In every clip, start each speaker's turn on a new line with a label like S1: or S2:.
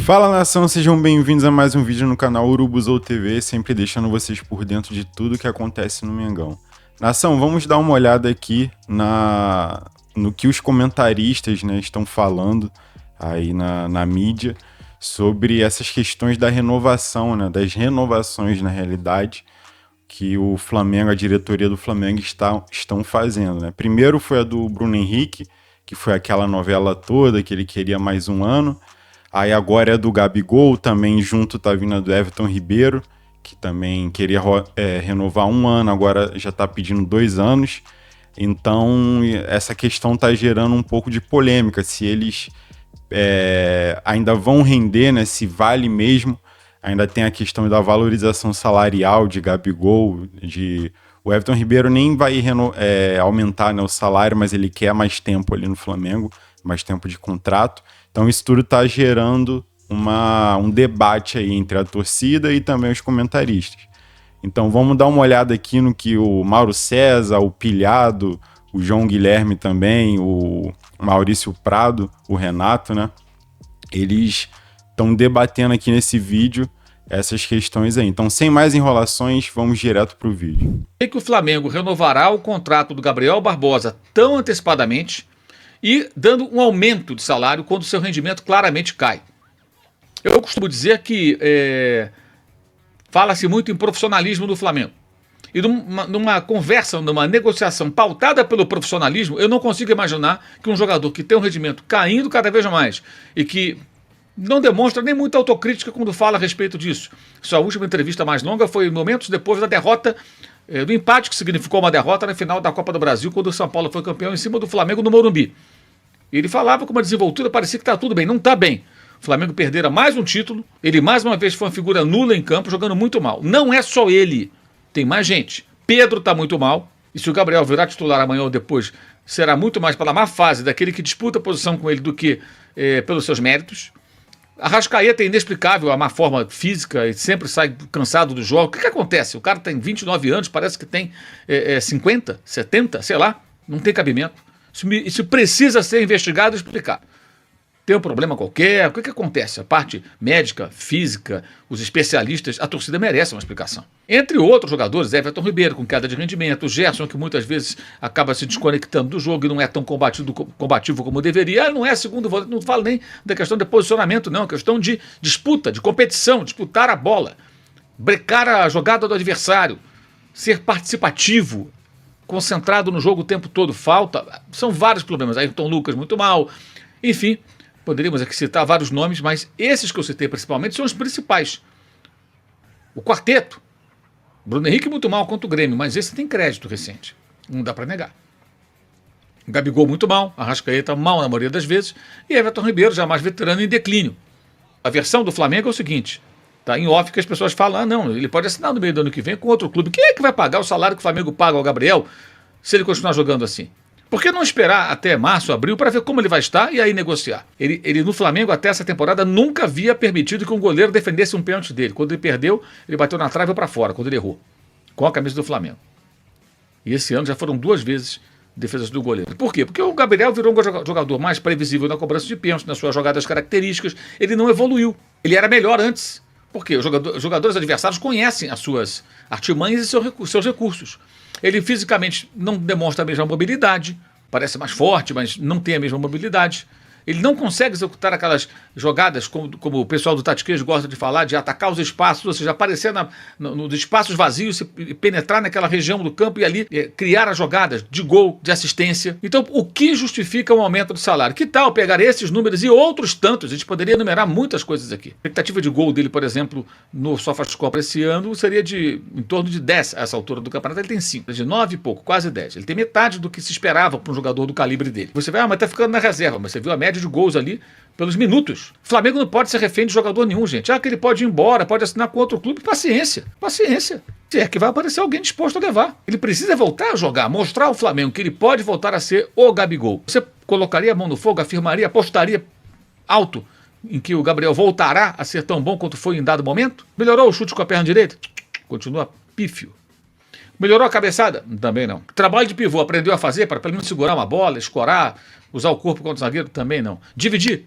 S1: Fala nação, sejam bem-vindos a mais um vídeo no canal Urubuzou TV, sempre deixando vocês por dentro de tudo que acontece no Mengão. Nação, vamos dar uma olhada aqui no que os comentaristas, né, estão falando aí na mídia sobre essas questões da renovação, né, das renovações na realidade que o Flamengo, a diretoria do Flamengo estão fazendo, né? Primeiro foi a do Bruno Henrique, que foi aquela novela toda que ele queria mais um ano. Aí agora é do Gabigol, também junto tá vindo a do Everton Ribeiro, que também queria renovar um ano, agora já tá pedindo 2 anos. Então essa questão tá gerando um pouco de polêmica, se eles ainda vão render, né, se vale mesmo. Ainda tem a questão da valorização salarial de Gabigol, o Everton Ribeiro nem vai aumentar, né, o salário, mas ele quer mais tempo ali no Flamengo, mais tempo de contrato. Então isso tudo está gerando um debate aí entre a torcida e também os comentaristas. Então vamos dar uma olhada aqui no que o Mauro César, o Pilhado, o João Guilherme também, o Maurício Prado, o Renato, né? Eles estão debatendo aqui nesse vídeo essas questões aí. Então, sem mais enrolações, vamos direto para o vídeo.
S2: Por que o Flamengo renovará o contrato do Gabriel Barbosa tão antecipadamente e dando um aumento de salário quando seu rendimento claramente cai? Eu costumo dizer que fala-se muito em profissionalismo do Flamengo. E numa conversa, numa negociação pautada pelo profissionalismo, eu não consigo imaginar que um jogador que tem um rendimento caindo cada vez mais e que não demonstra nem muita autocrítica quando fala a respeito disso. Sua última entrevista mais longa foi momentos depois da derrota, do empate que significou uma derrota na final da Copa do Brasil, quando o São Paulo foi campeão em cima do Flamengo no Morumbi. Ele falava com uma desenvoltura, parecia que está tudo bem. Não está bem. O Flamengo perdera mais um título, ele mais uma vez foi uma figura nula em campo, jogando muito mal. Não é só ele, tem mais gente. Pedro está muito mal, e se o Gabriel virar titular amanhã ou depois, será muito mais pela má fase daquele que disputa a posição com ele do que pelos seus méritos. Arrascaeta é inexplicável a má forma física e sempre sai cansado do jogo. O que acontece? O cara tem 29 anos, parece que tem 50, 70, sei lá, não tem cabimento. Isso precisa ser investigado e explicado. Tem um problema qualquer, o que acontece? A parte médica, física, os especialistas, a torcida merece uma explicação. Entre outros jogadores, Everton Ribeiro com queda de rendimento, o Gerson que muitas vezes acaba se desconectando do jogo e não é tão combativo como deveria, não é segundo volante, não falo nem da questão de posicionamento não, é questão de disputa, de competição, disputar a bola, brecar a jogada do adversário, ser participativo, concentrado no jogo o tempo todo, são vários problemas. Ayrton Lucas muito mal, enfim. Poderíamos aqui citar vários nomes, mas esses que eu citei principalmente são os principais. O quarteto. Bruno Henrique muito mal contra o Grêmio, mas esse tem crédito recente. Não dá para negar. Gabigol muito mal, Arrascaeta mal na maioria das vezes, e Everton Ribeiro já mais veterano em declínio. A versão do Flamengo é o seguinte, tá em off que as pessoas falam, não, ele pode assinar no meio do ano que vem com outro clube. Quem é que vai pagar o salário que o Flamengo paga ao Gabriel se ele continuar jogando assim? Por que não esperar até março, abril, para ver como ele vai estar e aí negociar? Ele no Flamengo, até essa temporada, nunca havia permitido que um goleiro defendesse um pênalti dele. Quando ele perdeu, ele bateu na trave ou para fora, quando ele errou, com a camisa do Flamengo. E esse ano já foram 2 vezes defesas do goleiro. Por quê? Porque o Gabriel virou um jogador mais previsível na cobrança de pênalti, nas suas jogadas características. Ele não evoluiu. Ele era melhor antes. Por quê? Os jogadores adversários conhecem as suas artimanhas e seus recursos. Ele fisicamente não demonstra a mesma mobilidade, parece mais forte, mas não tem a mesma mobilidade. Ele não consegue executar aquelas jogadas, como o pessoal do Tatiquês gosta de falar, de atacar os espaços, ou seja, aparecer nos espaços vazios, penetrar naquela região do campo e ali criar as jogadas de gol, de assistência. Então, o que justifica um aumento do salário? Que tal pegar esses números e outros tantos? A gente poderia enumerar muitas coisas aqui. A expectativa de gol dele, por exemplo, no SofaScore esse ano seria em torno de 10 a essa altura do campeonato. Ele tem 5, de 9 e pouco, quase 10. Ele tem metade do que se esperava para um jogador do calibre dele. Você vai, mas tá ficando na reserva, mas você viu a média de gols ali pelos minutos. O Flamengo não pode ser refém de jogador nenhum, gente. Que ele pode ir embora, pode assinar com outro clube. Paciência, paciência. Se é que vai aparecer alguém disposto a levar. Ele precisa voltar a jogar, mostrar ao Flamengo que ele pode voltar a ser o Gabigol. Você colocaria a mão no fogo, afirmaria, apostaria alto em que o Gabriel voltará a ser tão bom quanto foi em dado momento? Melhorou o chute com a perna direita? Continua pífio. Melhorou a cabeçada? Também não. Trabalho de pivô, aprendeu a fazer para pelo menos segurar uma bola, escorar, usar o corpo contra o zagueiro? Também não. Dividir?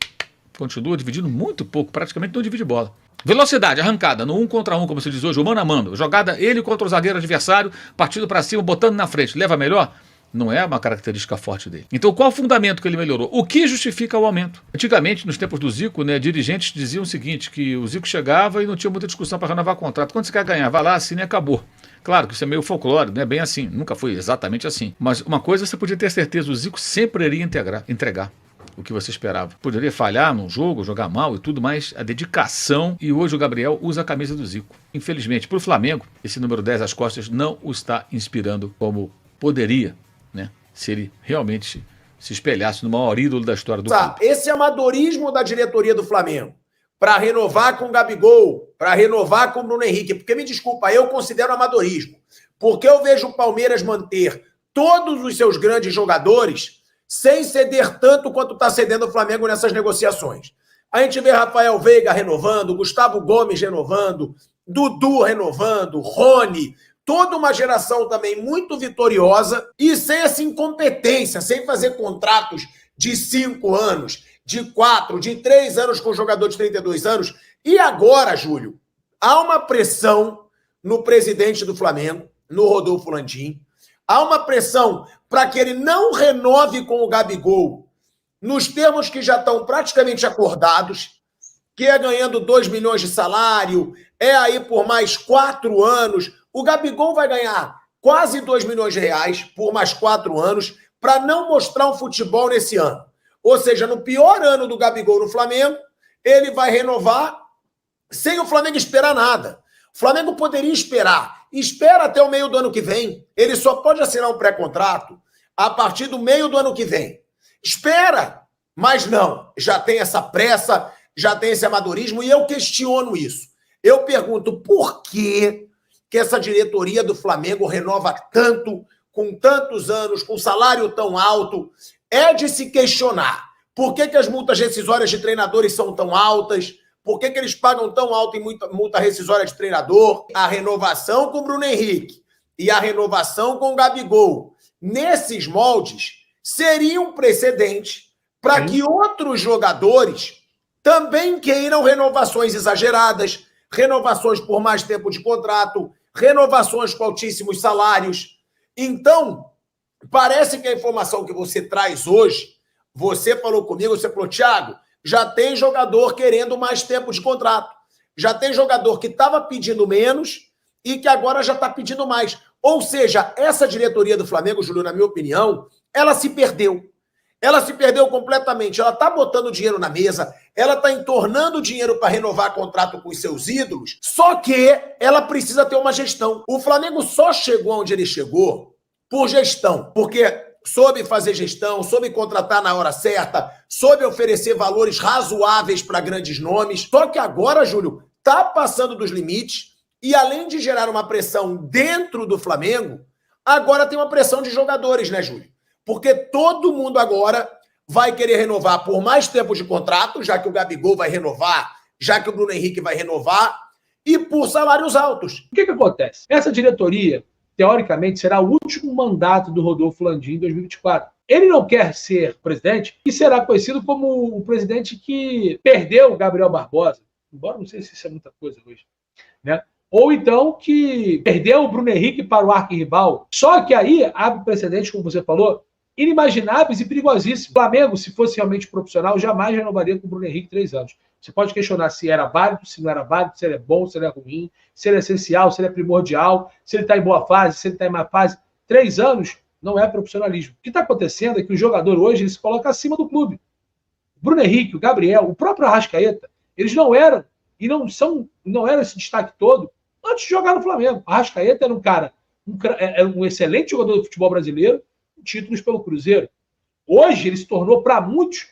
S2: Continua dividindo muito pouco, praticamente não divide bola. Velocidade, arrancada, no 1 contra 1, como se diz hoje, o mano a mano. Jogada ele contra o zagueiro adversário, partindo para cima, botando na frente. Leva melhor? Não é uma característica forte dele. Então, qual o fundamento que ele melhorou? O que justifica o aumento? Antigamente, nos tempos do Zico, né, dirigentes diziam o seguinte, que o Zico chegava e não tinha muita discussão para renovar contrato. Quando você quer ganhar, vai lá, assina e acabou. Claro que isso é meio folclore, não é bem assim. Nunca foi exatamente assim. Mas uma coisa você podia ter certeza, o Zico sempre iria entregar o que você esperava. Poderia falhar num jogo, jogar mal e tudo, mas a dedicação, e hoje o Gabriel usa a camisa do Zico. Infelizmente, para o Flamengo, esse número 10 às costas não o está inspirando como poderia, né? Se ele realmente se espelhasse no maior ídolo da história do clube.
S3: Esse amadorismo da diretoria do Flamengo para renovar com o Gabigol, para renovar com o Bruno Henrique, porque me desculpa, eu considero amadorismo, porque eu vejo o Palmeiras manter todos os seus grandes jogadores sem ceder tanto quanto está cedendo o Flamengo nessas negociações. A gente vê Rafael Veiga renovando, Gustavo Gomes renovando, Dudu renovando, Rony, toda uma geração também muito vitoriosa e sem essa incompetência, sem fazer contratos de 5 anos, de 4, de 3 anos com jogador de 32 anos. E agora, Júlio, há uma pressão no presidente do Flamengo, no Rodolfo Landim, há uma pressão para que ele não renove com o Gabigol nos termos que já estão praticamente acordados, que é ganhando 2 milhões de salário, é aí por mais 4 anos. O Gabigol vai ganhar quase 2 milhões de reais por mais 4 anos para não mostrar um futebol nesse ano. Ou seja, no pior ano do Gabigol no Flamengo, ele vai renovar sem o Flamengo esperar nada. O Flamengo poderia esperar. Espera até o meio do ano que vem. Ele só pode assinar um pré-contrato a partir do meio do ano que vem. Espera! Mas não, já tem essa pressa, já tem esse amadorismo e eu questiono isso. Eu pergunto por que essa diretoria do Flamengo renova tanto, com tantos anos, com salário tão alto. É de se questionar. Por que as multas rescisórias de treinadores são tão altas? Por que eles pagam tão alto em multa rescisória de treinador? A renovação com o Bruno Henrique e a renovação com o Gabigol, nesses moldes, seria um precedente para que outros jogadores também queiram renovações exageradas, renovações por mais tempo de contrato, renovações com altíssimos salários. Então, parece que a informação que você traz hoje, você falou comigo, você falou, Thiago, já tem jogador querendo mais tempo de contrato. Já tem jogador que estava pedindo menos e que agora já está pedindo mais. Ou seja, essa diretoria do Flamengo, Júlio, na minha opinião, ela se perdeu. Ela se perdeu completamente. Ela está botando dinheiro na mesa, ela está entornando dinheiro para renovar contrato com os seus ídolos, só que ela precisa ter uma gestão. O Flamengo só chegou onde ele chegou por gestão, porque soube fazer gestão, soube contratar na hora certa, soube oferecer valores razoáveis para grandes nomes. Só que agora, Júlio, está passando dos limites e, além de gerar uma pressão dentro do Flamengo, agora tem uma pressão de jogadores, né, Júlio? Porque todo mundo agora vai querer renovar por mais tempo de contrato, já que o Gabigol vai renovar, já que o Bruno Henrique vai renovar, e por salários altos.
S4: O que acontece? Essa diretoria, teoricamente, será o último mandato do Rodolfo Landim em 2024. Ele não quer ser presidente e será conhecido como o presidente que perdeu o Gabriel Barbosa, embora não sei se isso é muita coisa hoje, né? Ou então que perdeu o Bruno Henrique para o arquirrival. Só que aí abre precedente, como você falou, inimagináveis e perigosíssimos. O Flamengo, se fosse realmente profissional, jamais renovaria com o Bruno Henrique 3 anos. Você pode questionar se era válido, se não era válido, se ele é bom, se ele é ruim, se ele é essencial, se ele é primordial, se ele está em boa fase, se ele está em má fase. 3 anos não é profissionalismo. O que está acontecendo é que o jogador hoje ele se coloca acima do clube. O Bruno Henrique, o Gabriel, o próprio Arrascaeta, eles não eram, e não eram esse destaque todo antes de jogar no Flamengo. O Arrascaeta era um cara, era um excelente jogador do futebol brasileiro, títulos pelo Cruzeiro. Hoje ele se tornou, para muitos,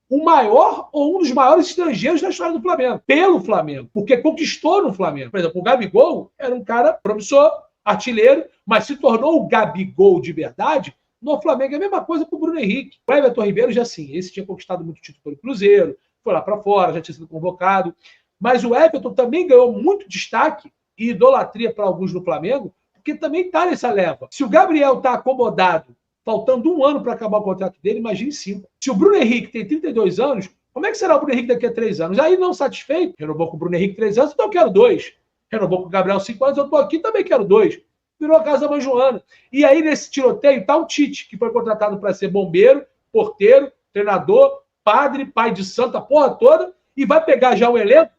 S4: o maior ou um dos maiores estrangeiros da história do Flamengo, pelo Flamengo, porque conquistou no Flamengo. Por exemplo, o Gabigol era um cara promissor, artilheiro, mas se tornou o Gabigol de verdade no Flamengo. É a mesma coisa com o Bruno Henrique. O Everton Ribeiro já sim, esse tinha conquistado muito título pelo Cruzeiro, foi lá para fora, já tinha sido convocado, mas o Everton também ganhou muito destaque e idolatria para alguns no Flamengo, porque também está nessa leva. Se o Gabriel está acomodado, faltando 1 ano para acabar o contrato dele, imagine 5. Se o Bruno Henrique tem 32 anos, Como é que será o Bruno Henrique daqui a 3 anos? Aí, não satisfeito, renovou com o Bruno Henrique 3 anos, então eu quero 2. Renovou com o Gabriel 5 anos, eu tô aqui, também quero 2. Virou a casa da mãe Joana. E aí, nesse tiroteio, tá o Tite, que foi contratado para ser bombeiro, porteiro, treinador, padre, pai de santo, a porra toda, e vai pegar já o elenco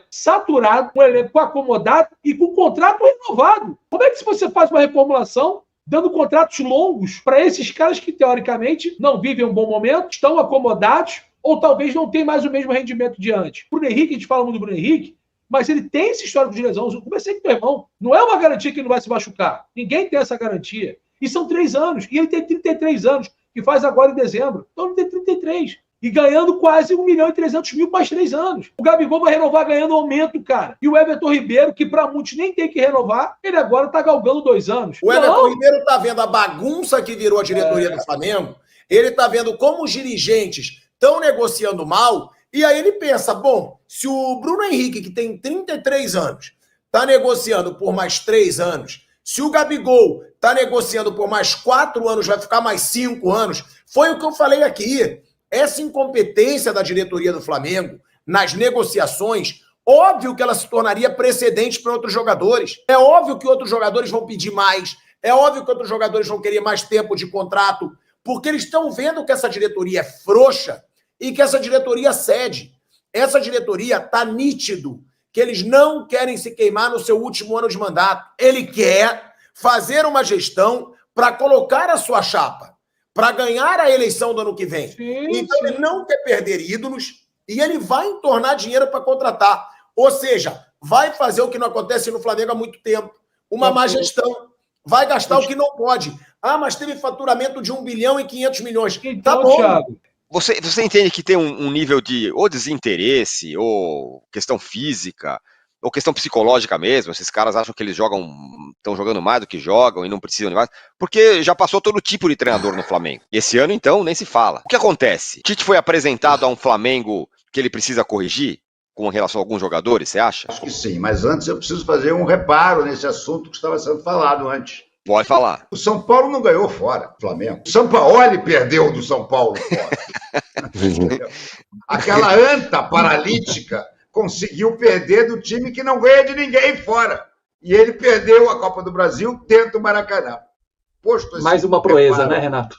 S4: saturado, um elenco acomodado e com contrato renovado. Como é que se você faz uma reformulação dando contratos longos para esses caras que, teoricamente, não vivem um bom momento, estão acomodados ou talvez não tenham mais o mesmo rendimento de antes? Bruno Henrique, a gente fala muito do Bruno Henrique, mas ele tem esse histórico de lesão. Eu comecei com teu irmão. Não é uma garantia que ele não vai se machucar. Ninguém tem essa garantia. E são 3 anos. E ele tem 33 anos, que faz agora em dezembro. Então ele tem 33. E ganhando quase 1.300.000 mais 3 anos. O Gabigol vai renovar ganhando aumento, cara. E o Everton Ribeiro, que para muitos nem tem que renovar, ele agora tá galgando 2 anos.
S3: O Everton Ribeiro tá vendo a bagunça que virou a diretoria do Flamengo. Ele tá vendo como os dirigentes estão negociando mal. E aí ele pensa, bom, se o Bruno Henrique, que tem 33 anos, tá negociando por mais 3 anos, se o Gabigol tá negociando por mais 4 anos, vai ficar mais 5 anos, foi o que eu falei aqui. Essa incompetência da diretoria do Flamengo nas negociações, óbvio que ela se tornaria precedente para outros jogadores. É óbvio que outros jogadores vão pedir mais. É óbvio que outros jogadores vão querer mais tempo de contrato, porque eles estão vendo que essa diretoria é frouxa e que essa diretoria cede. Essa diretoria está nítido que eles não querem se queimar no seu último ano de mandato. Ele quer fazer uma gestão para colocar a sua chapa, para ganhar a eleição do ano que vem. Então ele não quer perder ídolos e ele vai entornar dinheiro para contratar. Ou seja, vai fazer o que não acontece no Flamengo há muito tempo. Uma má gestão. Vai gastar o que não pode. Ah, mas teve faturamento de 1 bilhão e 500 milhões.
S4: Então,
S3: tá bom.
S4: Thiago,
S5: Você entende que tem um nível de ou desinteresse, ou questão física, ou questão psicológica mesmo? Esses caras acham que eles estão jogando mais do que jogam e não precisam de mais? Porque já passou todo tipo de treinador no Flamengo. E esse ano, então, nem se fala. O que acontece? Tite foi apresentado a um Flamengo que ele precisa corrigir com relação a alguns jogadores, você acha?
S6: Acho que sim, mas antes eu preciso fazer um reparo nesse assunto que estava sendo falado antes.
S5: Pode falar.
S6: O São Paulo não ganhou fora, o Flamengo. O Sampaoli perdeu do São Paulo fora. Aquela anta paralítica conseguiu perder do time que não ganha de ninguém fora. E ele perdeu a Copa do Brasil dentro do Maracanã.
S7: Mais uma proeza, né, Renato?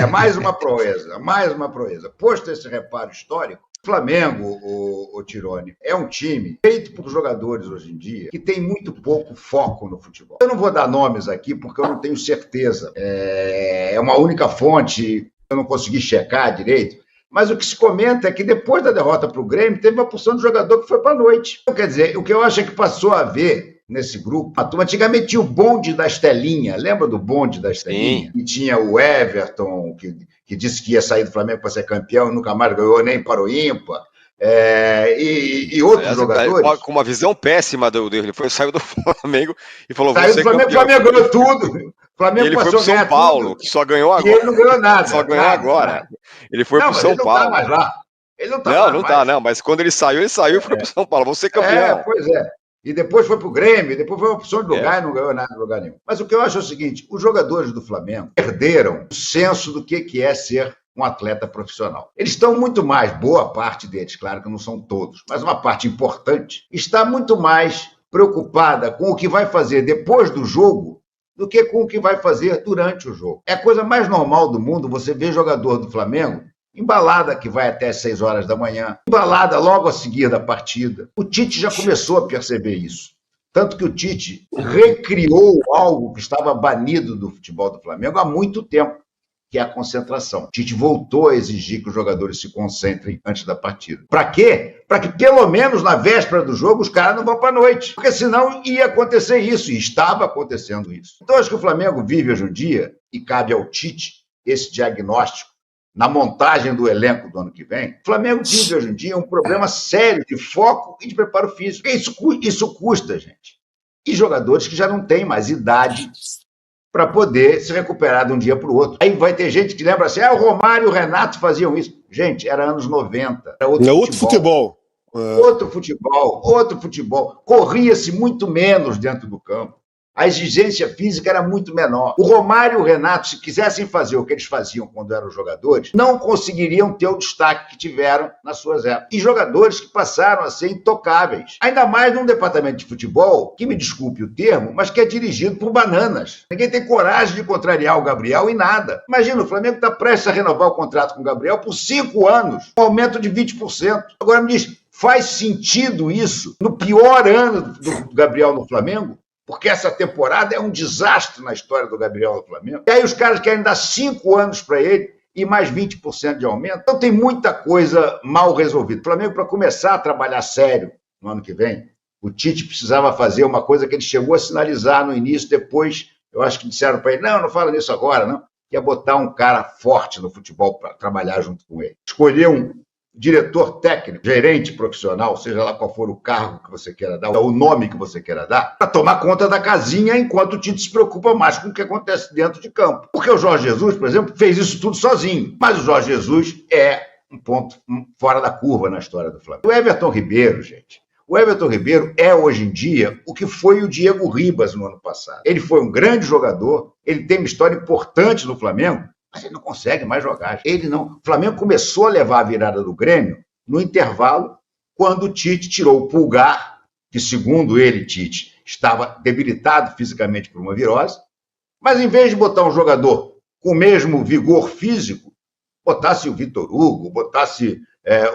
S6: Mais uma proeza. Posto esse reparo histórico, o Flamengo, o Tirone, é um time feito por jogadores hoje em dia que tem muito pouco foco no futebol. Eu não vou dar nomes aqui porque eu não tenho certeza. É uma única fonte, eu não consegui checar direito. Mas o que se comenta é que depois da derrota para o Grêmio, teve uma porção de jogador que foi para a noite. Então, quer dizer, o que eu acho é que passou a haver nesse grupo, a turma antigamente tinha o bonde da Estelinha, lembra do bonde da Estelinha? E tinha o Everton, que disse que ia sair do Flamengo para ser campeão, nunca mais ganhou nem para o ímpar, e outros jogadores.
S5: Com uma visão péssima dele, saiu do Flamengo e falou,
S6: saiu do Flamengo, o Flamengo ganhou tudo. O Flamengo
S5: ele foi pro São Paulo, que só ganhou agora.
S6: E ele não ganhou nada.
S5: Só ganhou agora. Ele foi pro São Paulo.
S6: Ele não tá mais lá. Ele não tá mais.
S5: Mas quando ele saiu e foi pro São Paulo. Vou ser campeão.
S6: Pois é. E depois foi pro Grêmio, depois foi uma opção de lugar e não ganhou nada em lugar nenhum. Mas o que eu acho é o seguinte, os jogadores do Flamengo perderam o senso do que é ser um atleta profissional. Eles estão muito mais, boa parte deles, claro que não são todos, mas uma parte importante, está muito mais preocupada com o que vai fazer depois do jogo do que com o que vai fazer durante o jogo. É a coisa mais normal do mundo você ver jogador do Flamengo embalada que vai até 6 horas da manhã, embalada logo a seguir da partida. O Tite já começou a perceber isso. Tanto que o Tite recriou algo que estava banido do futebol do Flamengo há muito tempo, que é a concentração. O Tite voltou a exigir que os jogadores se concentrem antes da partida. Para quê? Para que pelo menos na véspera do jogo os caras não vão para a noite. Porque senão ia acontecer isso, e estava acontecendo isso. Então acho que o Flamengo vive hoje em dia, e cabe ao Tite esse diagnóstico, na montagem do elenco do ano que vem, o Flamengo vive hoje em dia um problema sério de foco e de preparo físico. Isso custa, gente. E jogadores que já não têm mais idade para poder se recuperar de um dia para o outro. Aí vai ter gente que lembra assim, o Romário e o Renato faziam isso. Gente, era anos 90. Era outro futebol. Outro futebol. Corria-se muito menos dentro do campo. A exigência física era muito menor. O Romário e o Renato, se quisessem fazer o que eles faziam quando eram jogadores, não conseguiriam ter o destaque que tiveram nas suas épocas. E jogadores que passaram a ser intocáveis. Ainda mais num departamento de futebol, que me desculpe o termo, mas que é dirigido por bananas. Ninguém tem coragem de contrariar o Gabriel em nada. Imagina, o Flamengo está prestes a renovar o contrato com o Gabriel por 5 anos, um aumento de 20%. Agora me diz, faz sentido isso no pior ano do Gabriel no Flamengo? Porque essa temporada é um desastre na história do Gabriel no Flamengo. E aí os caras querem dar 5 anos para ele e mais 20% de aumento. Então tem muita coisa mal resolvida. O Flamengo, para começar a trabalhar sério no ano que vem, o Tite precisava fazer uma coisa que ele chegou a sinalizar no início, depois eu acho que disseram para ele, não fala nisso agora, não. Que é botar um cara forte no futebol para trabalhar junto com ele. Escolher um diretor técnico, gerente profissional, seja lá qual for o cargo que você queira dar, o nome que você queira dar, para tomar conta da casinha enquanto o Tite se preocupa mais com o que acontece dentro de campo. Porque o Jorge Jesus, por exemplo, fez isso tudo sozinho. Mas o Jorge Jesus é um ponto fora da curva na história do Flamengo. O Everton Ribeiro, gente, o Everton Ribeiro é, hoje em dia, o que foi o Diego Ribas no ano passado. Ele foi um grande jogador, ele tem uma história importante no Flamengo, mas ele não consegue mais jogar. Ele não. O Flamengo começou a levar a virada do Grêmio no intervalo, quando o Tite tirou o Pulgar, que, segundo ele, Tite, estava debilitado fisicamente por uma virose, mas em vez de botar um jogador com o mesmo vigor físico, botasse o Vitor Hugo, botasse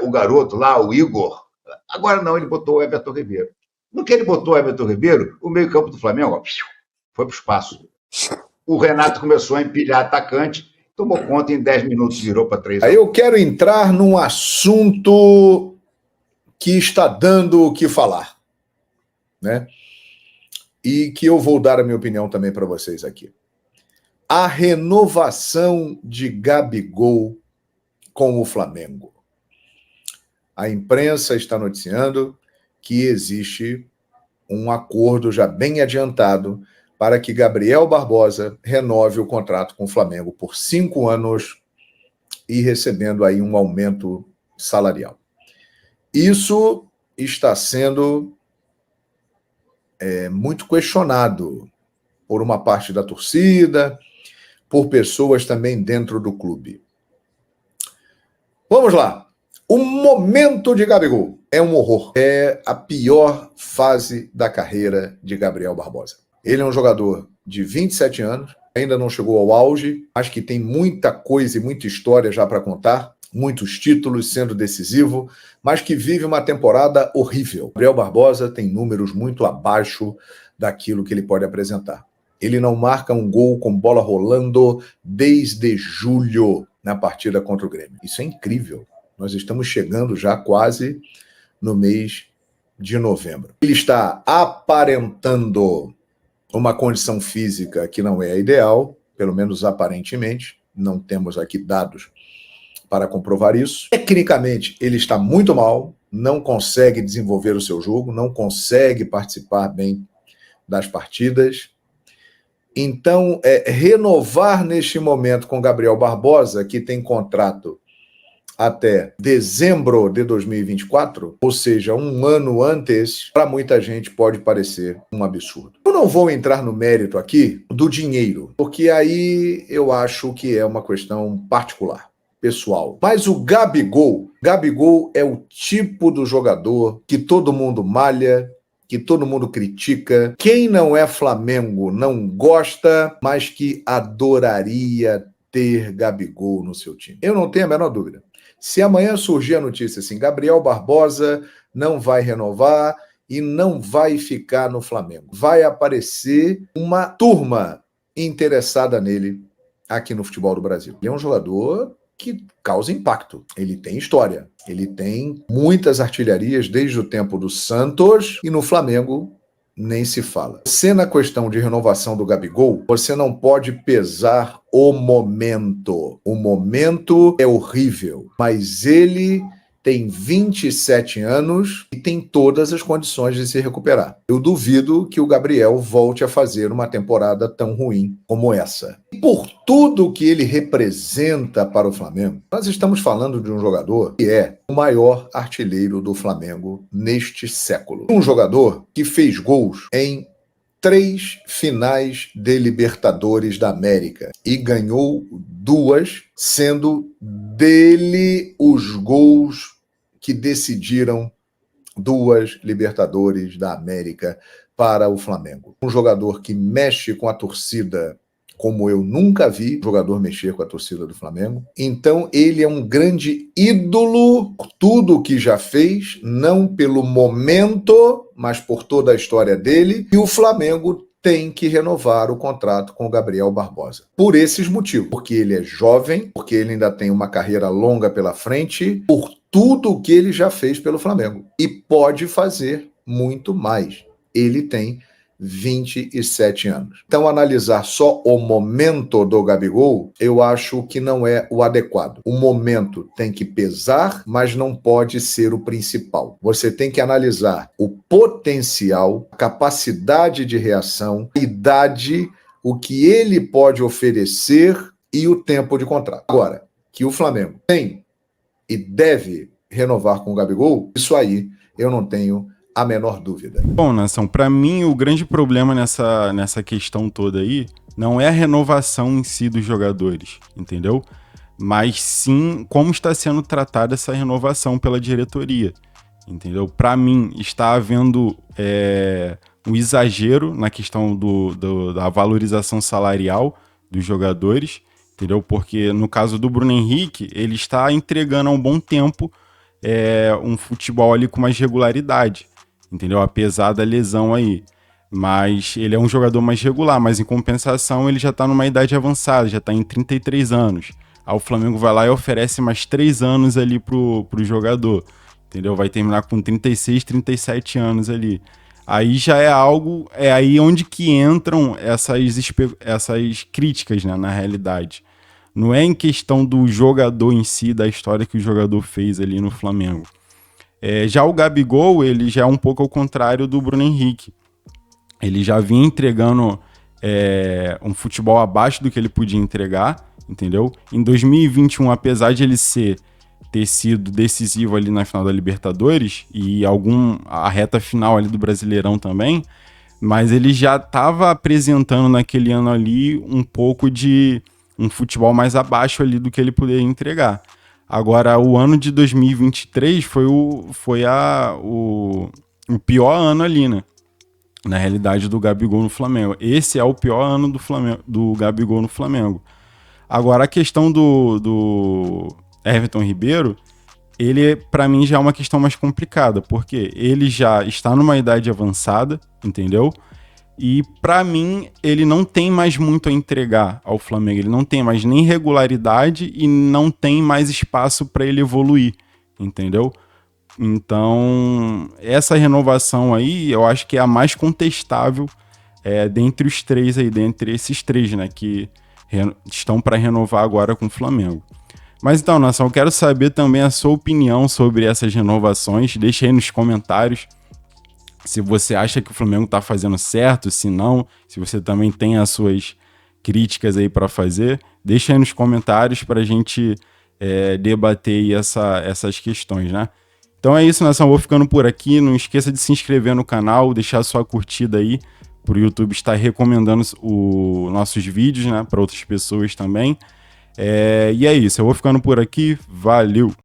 S6: o garoto lá, o Igor. Agora não, ele botou o Everton Ribeiro. No que ele botou o Everton Ribeiro, o meio-campo do Flamengo foi para o espaço. O Renato começou a empilhar atacante, tomou conta, em 10 minutos virou para 3.
S8: Aí eu quero entrar num assunto que está dando o que falar, né? E que eu vou dar a minha opinião também para vocês aqui. A renovação de Gabigol com o Flamengo. A imprensa está noticiando que existe um acordo já bem adiantado para que Gabriel Barbosa renove o contrato com o Flamengo por 5 anos e recebendo aí um aumento salarial. Isso está sendo muito questionado por uma parte da torcida, por pessoas também dentro do clube. Vamos lá. O momento de Gabigol é um horror. É a pior fase da carreira de Gabriel Barbosa. Ele é um jogador de 27 anos, ainda não chegou ao auge, mas que tem muita coisa e muita história já para contar, muitos títulos, sendo decisivo, mas que vive uma temporada horrível. Gabriel Barbosa tem números muito abaixo daquilo que ele pode apresentar. Ele não marca um gol com bola rolando desde julho na partida contra o Grêmio. Isso é incrível. Nós estamos chegando já quase no mês de novembro. Ele está aparentando uma condição física que não é a ideal, pelo menos aparentemente, não temos aqui dados para comprovar isso. Tecnicamente, ele está muito mal, não consegue desenvolver o seu jogo, não consegue participar bem das partidas. Então, renovar neste momento com Gabriel Barbosa, que tem contrato até dezembro de 2024, ou seja, um ano antes, para muita gente pode parecer um absurdo. Eu não vou entrar no mérito aqui do dinheiro, porque aí eu acho que é uma questão particular, pessoal. Mas o Gabigol é o tipo do jogador que todo mundo malha, que todo mundo critica. Quem não é Flamengo não gosta, mas que adoraria ter Gabigol no seu time. Eu não tenho a menor dúvida. Se amanhã surgir a notícia assim, Gabriel Barbosa não vai renovar e não vai ficar no Flamengo, vai aparecer uma turma interessada nele aqui no futebol do Brasil. Ele é um jogador que causa impacto. Ele tem história. Ele tem muitas artilharias desde o tempo do Santos e no Flamengo nem se fala. Você, na questão de renovação do Gabigol, você não pode pesar o momento. O momento é horrível, mas ele tem 27 anos e tem todas as condições de se recuperar. Eu duvido que o Gabriel volte a fazer uma temporada tão ruim como essa. E por tudo que ele representa para o Flamengo, nós estamos falando de um jogador que é o maior artilheiro do Flamengo neste século. Um jogador que fez gols em 3 finais de Libertadores da América e ganhou 2, sendo dele os gols que decidiram 2 Libertadores da América para o Flamengo. Um jogador que mexe com a torcida como eu nunca vi jogador mexer com a torcida do Flamengo. Então ele é um grande ídolo por tudo o que já fez, não pelo momento, mas por toda a história dele. E o Flamengo tem que renovar o contrato com o Gabriel Barbosa. Por esses motivos. Porque ele é jovem, porque ele ainda tem uma carreira longa pela frente, por tudo o que ele já fez pelo Flamengo. E pode fazer muito mais. Ele tem 27 anos. Então, analisar só o momento do Gabigol, eu acho que não é o adequado. O momento tem que pesar, mas não pode ser o principal. Você tem que analisar o potencial, a capacidade de reação, a idade, o que ele pode oferecer e o tempo de contrato. Agora, que o Flamengo tem e deve renovar com o Gabigol, isso aí eu não tenho a menor dúvida.
S1: Bom, Nação, para mim o grande problema nessa questão toda aí não é a renovação em si dos jogadores, entendeu? Mas sim como está sendo tratada essa renovação pela diretoria, entendeu? Para mim está havendo um exagero na questão da valorização salarial dos jogadores, entendeu? Porque no caso do Bruno Henrique, ele está entregando há um bom tempo um futebol ali com mais regularidade, entendeu? Apesar da lesão aí. Mas ele é um jogador mais regular, mas em compensação ele já tá numa idade avançada, já tá em 33 anos. Aí o Flamengo vai lá e oferece mais 3 anos ali pro jogador, entendeu? Vai terminar com 36, 37 anos ali. Aí já é algo, é aí onde que entram essas críticas, né, na realidade. Não é em questão do jogador em si, da história que o jogador fez ali no Flamengo. Já o Gabigol, ele já é um pouco ao contrário do Bruno Henrique. Ele já vinha entregando um futebol abaixo do que ele podia entregar, entendeu? Em 2021, apesar de ele ter sido decisivo ali na final da Libertadores e a reta final ali do Brasileirão também, mas ele já estava apresentando naquele ano ali um pouco de um futebol mais abaixo ali do que ele poderia entregar. Agora, o ano de 2023 foi o pior ano ali, né? Na realidade, do Gabigol no Flamengo. Esse é o pior ano do Gabigol no Flamengo. Agora, a questão do Everton Ribeiro, ele, para mim, já é uma questão mais complicada, porque ele já está numa idade avançada, entendeu? E, para mim, ele não tem mais muito a entregar ao Flamengo. Ele não tem mais nem regularidade e não tem mais espaço para ele evoluir, entendeu? Então, essa renovação aí, eu acho que é a mais contestável dentre os três aí, dentre esses três, né, que estão para renovar agora com o Flamengo. Mas então, Nação, eu quero saber também a sua opinião sobre essas renovações. Deixa aí nos comentários se você acha que o Flamengo está fazendo certo, se não, se você também tem as suas críticas aí para fazer. Deixa aí nos comentários para a gente debater aí essas questões, né? Então é isso, Nação. Vou ficando por aqui. Não esqueça de se inscrever no canal, deixar sua curtida aí para o YouTube estar recomendando os nossos vídeos, né, para outras pessoas também. E é isso. Eu vou ficando por aqui. Valeu!